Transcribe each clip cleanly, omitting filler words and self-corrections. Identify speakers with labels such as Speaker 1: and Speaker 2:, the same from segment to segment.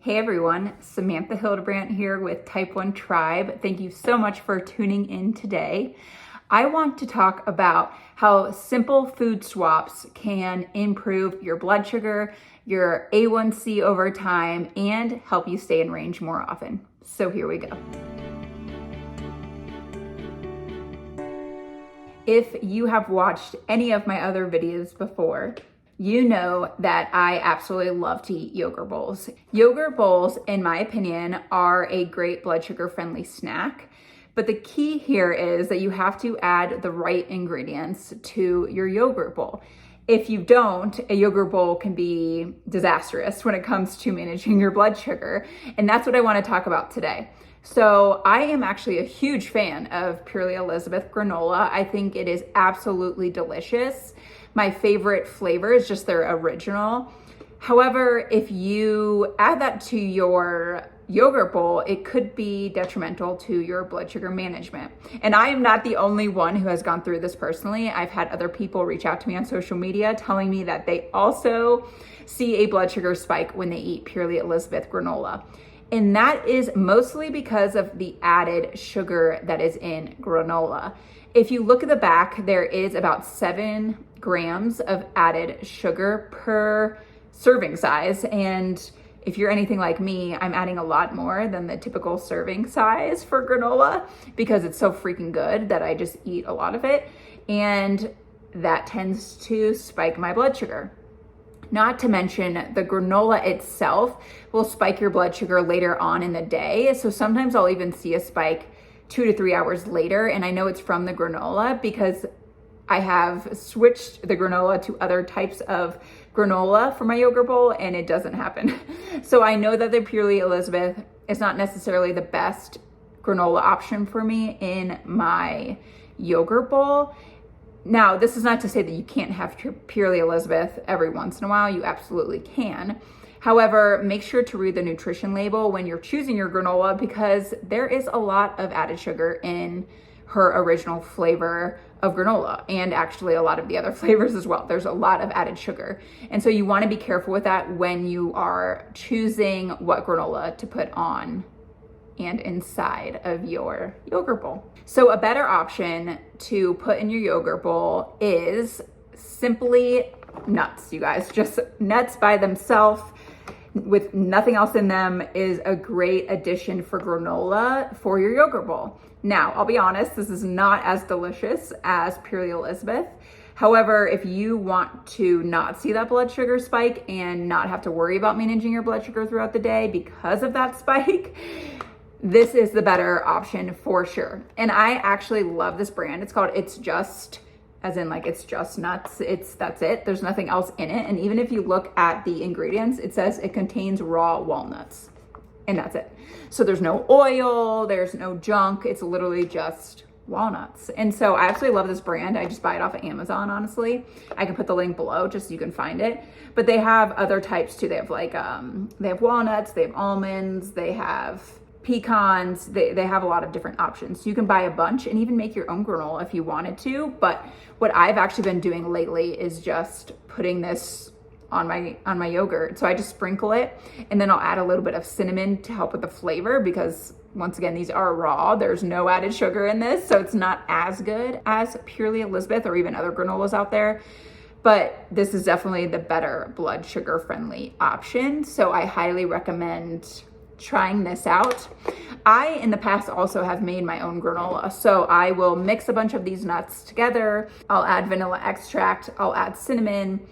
Speaker 1: Hey everyone, Samantha Hildebrandt here with Type 1 Tribe. Thank you so much for tuning in today. I want to talk about how simple food swaps can improve your blood sugar, your A1C over time, and help you stay in range more often. So here we go. If you have watched any of my other videos before, you know that I absolutely love to eat yogurt bowls. Yogurt bowls, in my opinion, are a great blood sugar friendly snack. But the key here is that you have to add the right ingredients to your yogurt bowl. If you don't, a yogurt bowl can be disastrous when it comes to managing your blood sugar. And that's what I want to talk about today. So I am actually a huge fan of Purely Elizabeth granola. I think it is absolutely delicious. My favorite flavor is just their original. However, if you add that to your yogurt bowl, it could be detrimental to your blood sugar management. And I am not the only one who has gone through this personally. I've had other people reach out to me on social media telling me that they also see a blood sugar spike when they eat Purely Elizabeth granola. And that is mostly because of the added sugar that is in granola. If you look at the back, there is about 7 grams of added sugar per serving size. And if you're anything like me, I'm adding a lot more than the typical serving size for granola because it's so freaking good that I just eat a lot of it. And that tends to spike my blood sugar. Not to mention the granola itself will spike your blood sugar later on in the day. So sometimes I'll even see a spike 2 to 3 hours later. And I know it's from the granola because I have switched the granola to other types of granola for my yogurt bowl and it doesn't happen. So I know that the Purely Elizabeth is not necessarily the best granola option for me in my yogurt bowl. Now, this is not to say that you can't have Purely Elizabeth every once in a while. You absolutely can. However, make sure to read the nutrition label when you're choosing your granola because there is a lot of added sugar in her original flavor of granola and actually a lot of the other flavors as well. There's a lot of added sugar. And so you want to be careful with that when you are choosing what granola to put on and inside of your yogurt bowl. So a better option to put in your yogurt bowl is simply nuts, you guys. Just nuts by themselves with nothing else in them is a great addition for granola for your yogurt bowl. Now, I'll be honest, this is not as delicious as Purely Elizabeth. However, if you want to not see that blood sugar spike and not have to worry about managing your blood sugar throughout the day because of that spike, this is the better option for sure. And I actually love this brand. It's called It's Just, as in like it's just nuts. That's it. There's nothing else in it. And even if you look at the ingredients, it says it contains raw walnuts. And that's it. So there's no oil, there's no junk. It's literally just walnuts. And so I absolutely love this brand. I just buy it off of Amazon, honestly. I can put the link below just so you can find it. But they have other types too. They have like, they have walnuts, they have almonds, they have pecans, they have a lot of different options. So you can buy a bunch and even make your own granola if you wanted to. But what I've actually been doing lately is just putting this on my yogurt. So I just sprinkle it and then I'll add a little bit of cinnamon to help with the flavor because once again, these are raw. There's no added sugar in this. So it's not as good as Purely Elizabeth or even other granolas out there. But this is definitely the better blood sugar friendly option. So I highly recommend trying this out. I, in the past, also have made my own granola. So I will mix a bunch of these nuts together. I'll add vanilla extract. I'll add cinnamon.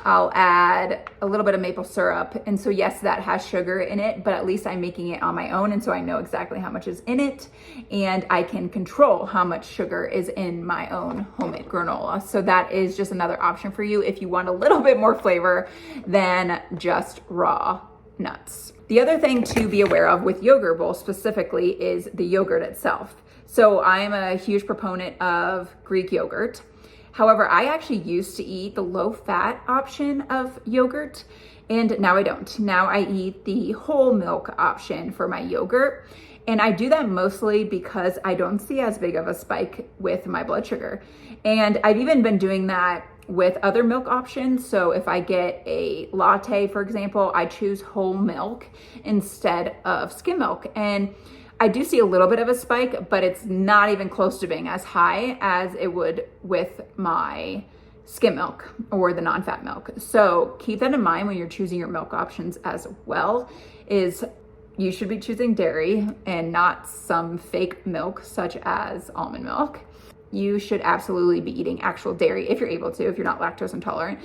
Speaker 1: I'll add a little bit of maple syrup. And so yes, that has sugar in it, but at least I'm making it on my own. And so I know exactly how much is in it and I can control how much sugar is in my own homemade granola. So that is just another option for you if you want a little bit more flavor than just raw nuts. The other thing to be aware of with yogurt bowl specifically is the yogurt itself. So I am a huge proponent of Greek yogurt. However, I actually used to eat the low-fat option of yogurt, and now I don't. Now I eat the whole milk option for my yogurt, and I do that mostly because I don't see as big of a spike with my blood sugar. And I've even been doing that with other milk options. So if I get a latte, for example, I choose whole milk instead of skim milk. And I do see a little bit of a spike, but it's not even close to being as high as it would with my skim milk or the non-fat milk. So keep that in mind when you're choosing your milk options as well, is you should be choosing dairy and not some fake milk such as almond milk. You should absolutely be eating actual dairy if you're able to, if you're not lactose intolerant.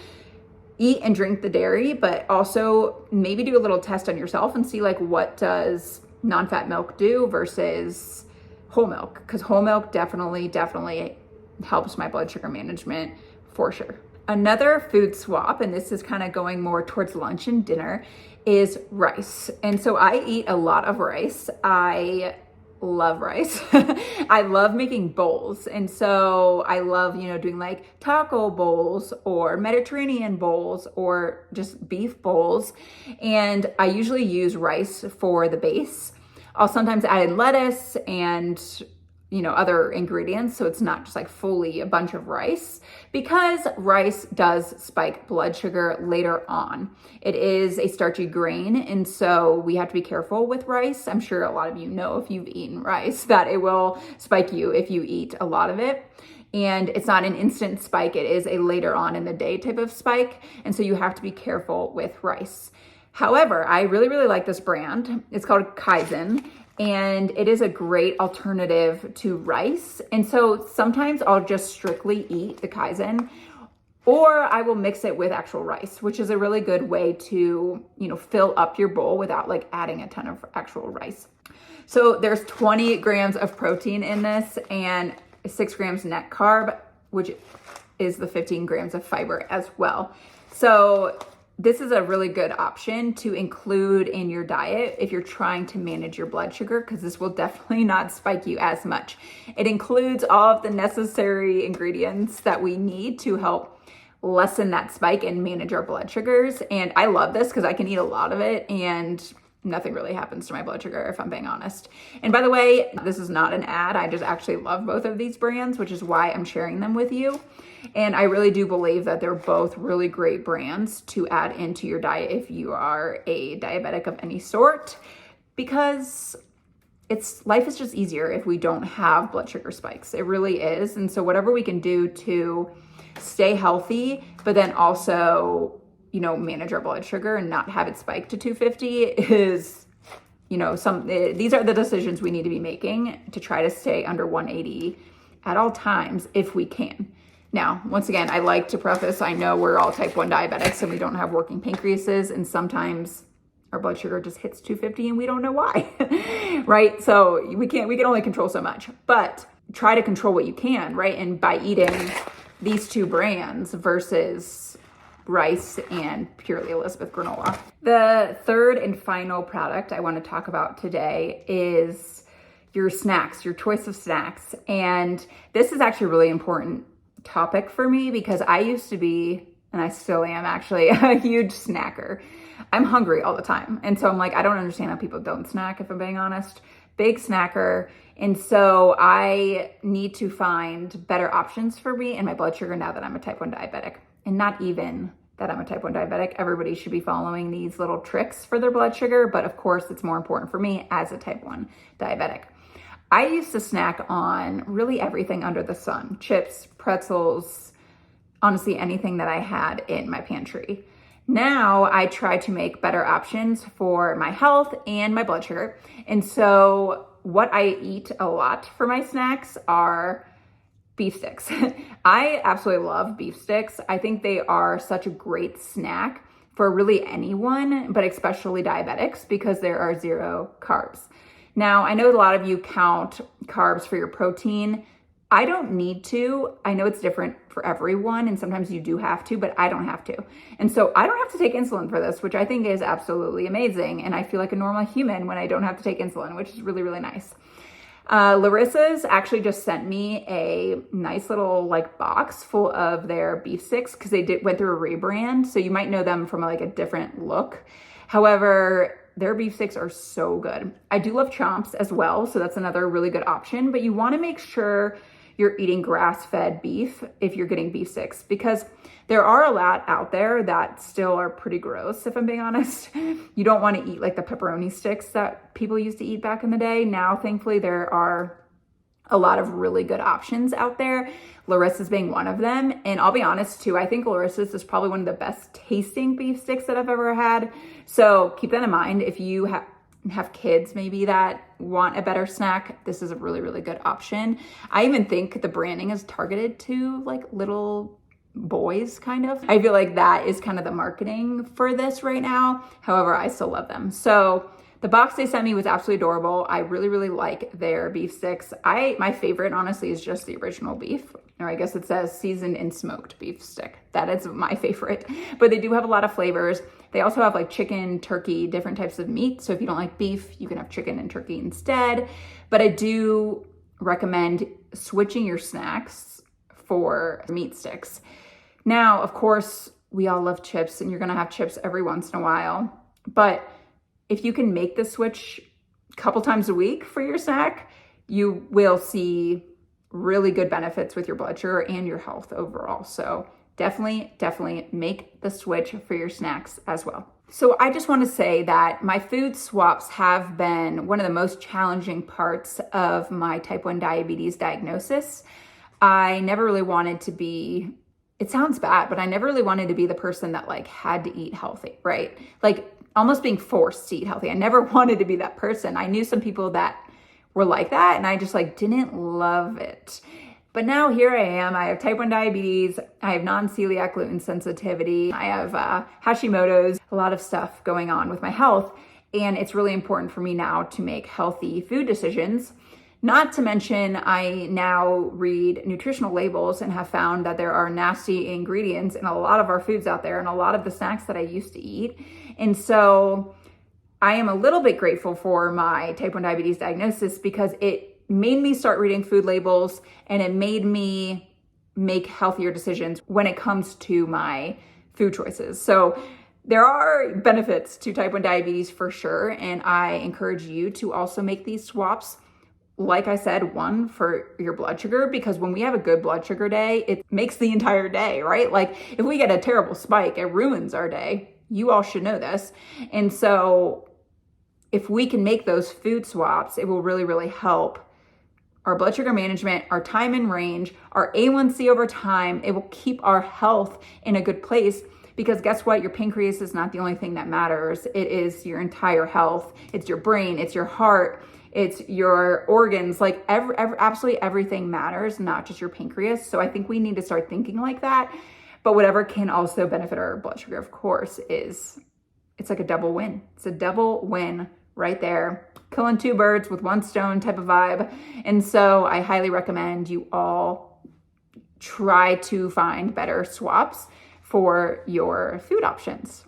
Speaker 1: Eat and drink the dairy, but also maybe do a little test on yourself and see like what does non-fat milk do versus whole milk, because whole milk definitely helps my blood sugar management for sure. Another food swap, and this is kind of going more towards lunch and dinner, is rice. And so I eat a lot of rice. I love rice. I love making bowls. And so I love, doing like taco bowls or Mediterranean bowls or just beef bowls. And I usually use rice for the base. I'll sometimes add in lettuce and other ingredients, so it's not just like fully a bunch of rice, because rice does spike blood sugar later on. It is a starchy grain, and so we have to be careful with rice. I'm sure a lot of you know, if you've eaten rice, that it will spike you if you eat a lot of it. And it's not an instant spike, it is a later on in the day type of spike, and so you have to be careful with rice. However, I really, really like this brand. It's called Kaizen, and it is a great alternative to rice. And so sometimes I'll just strictly eat the Kaizen, or I will mix it with actual rice, which is a really good way to, fill up your bowl without like adding a ton of actual rice. So there's 20 grams of protein in this and 6 grams net carb, which is the 15 grams of fiber as well. So this is a really good option to include in your diet if you're trying to manage your blood sugar, because this will definitely not spike you as much. It includes all of the necessary ingredients that we need to help lessen that spike and manage our blood sugars. And I love this because I can eat a lot of it and nothing really happens to my blood sugar, if I'm being honest. And by the way, this is not an ad. I just actually love both of these brands, which is why I'm sharing them with you. And I really do believe that they're both really great brands to add into your diet if you are a diabetic of any sort, because life is just easier if we don't have blood sugar spikes. It really is. And so whatever we can do to stay healthy, but then also manage our blood sugar and not have it spike to 250 is, these are the decisions we need to be making to try to stay under 180 at all times if we can. Now, once again, I like to preface, I know we're all type 1 diabetics and we don't have working pancreases, and sometimes our blood sugar just hits 250 and we don't know why, right? So we can only control so much, but try to control what you can, right? And by eating these two brands versus rice and purely Elizabeth granola. The third and final product I want to talk about today is your snacks, your choice of snacks. And this is actually a really important topic for me because I used to be, and I still am actually, a huge snacker. I'm hungry all the time. And so I'm like, I don't understand how people don't snack, if I'm being honest. Big snacker. And so I need to find better options for me and my blood sugar now that I'm a type 1 diabetic. And not even that I'm a type 1 diabetic. Everybody should be following these little tricks for their blood sugar. But of course, it's more important for me as a type 1 diabetic. I used to snack on really everything under the sun. Chips, pretzels, honestly, anything that I had in my pantry. Now I try to make better options for my health and my blood sugar. And so what I eat a lot for my snacks are beef sticks. I absolutely love beef sticks. I think they are such a great snack for really anyone, but especially diabetics, because there are 0 carbs. Now, I know a lot of you count carbs for your protein. I don't need to. I know it's different for everyone, and sometimes you do have to, but I don't have to. And so I don't have to take insulin for this, which I think is absolutely amazing. And I feel like a normal human when I don't have to take insulin, which is really, really nice. Larissa's actually just sent me a nice little box full of their beef sticks because they went through a rebrand. So you might know them from a different look. However, their beef sticks are so good. I do love Chomps as well. So that's another really good option, but you want to make sure you're eating grass-fed beef if you're getting beef sticks, because There are a lot out there that still are pretty gross, if I'm being honest. You don't want to eat like the pepperoni sticks that people used to eat back in the day. Now, thankfully, there are a lot of really good options out there. Larissa's being one of them. And I'll be honest too, I think Larissa's is probably one of the best tasting beef sticks that I've ever had. So keep that in mind. If you have kids maybe that want a better snack, this is a really, really good option. I even think the branding is targeted to like little boys kind of. I feel like that is kind of the marketing for this right now. However, I still love them. So the box they sent me was absolutely adorable. I really, really like their beef sticks. My favorite, honestly, is just the original beef, or I guess it says seasoned and smoked beef stick. That is my favorite, but they do have a lot of flavors. They also have like chicken, turkey, different types of meat. So if you don't like beef, you can have chicken and turkey instead. But I do recommend switching your snacks for meat sticks. Now, of course, we all love chips and you're gonna have chips every once in a while, but if you can make the switch a couple times a week for your snack, you will see really good benefits with your blood sugar and your health overall. So definitely make the switch for your snacks as well. So I just want to say that my food swaps have been one of the most challenging parts of my type 1 diabetes diagnosis. I never really wanted to be, it sounds bad, but I never really wanted to be the person that like had to eat healthy, right? Like almost being forced to eat healthy. I never wanted to be that person. I knew some people that were like that and I just like didn't love it. But now here I am. I have type 1 diabetes. I have non-celiac gluten sensitivity. I have Hashimoto's, a lot of stuff going on with my health. And it's really important for me now to make healthy food decisions. Not to mention, I now read nutritional labels and have found that there are nasty ingredients in a lot of our foods out there and a lot of the snacks that I used to eat. And so I am a little bit grateful for my type 1 diabetes diagnosis because it made me start reading food labels and it made me make healthier decisions when it comes to my food choices. So there are benefits to type 1 diabetes for sure. And I encourage you to also make these swaps. Like I said, one for your blood sugar, because when we have a good blood sugar day, it makes the entire day, right? Like if we get a terrible spike, it ruins our day. You all should know this. And so if we can make those food swaps, it will really, really help our blood sugar management, our time in range, our A1C over time. It will keep our health in a good place because guess what? Your pancreas is not the only thing that matters. It is your entire health. It's your brain, it's your heart, it's your organs, like absolutely everything matters, not just your pancreas. So I think we need to start thinking like that. But whatever can also benefit our blood sugar, of course, it's like a double win. It's a double win right there. Killing two birds with one stone type of vibe. And so I highly recommend you all try to find better swaps for your food options.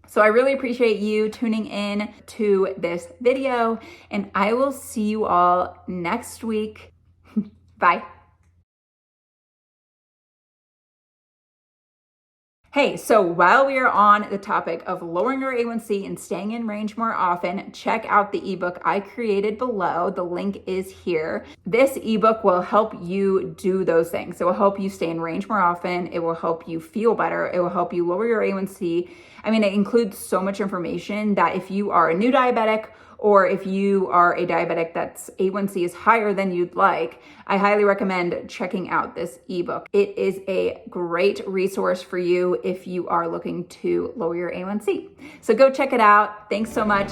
Speaker 1: So I really appreciate you tuning in to this video and I will see you all next week. Bye. Hey, so while we are on the topic of lowering your A1C and staying in range more often, check out the ebook I created below. The link is here. This ebook will help you do those things. It will help you stay in range more often. It will help you feel better. It will help you lower your A1C. I mean, it includes so much information that if you are a new diabetic or if you are a diabetic that's A1C is higher than you'd like, I highly recommend checking out this ebook. It is a great resource for you if you are looking to lower your A1C. So go check it out. Thanks so much.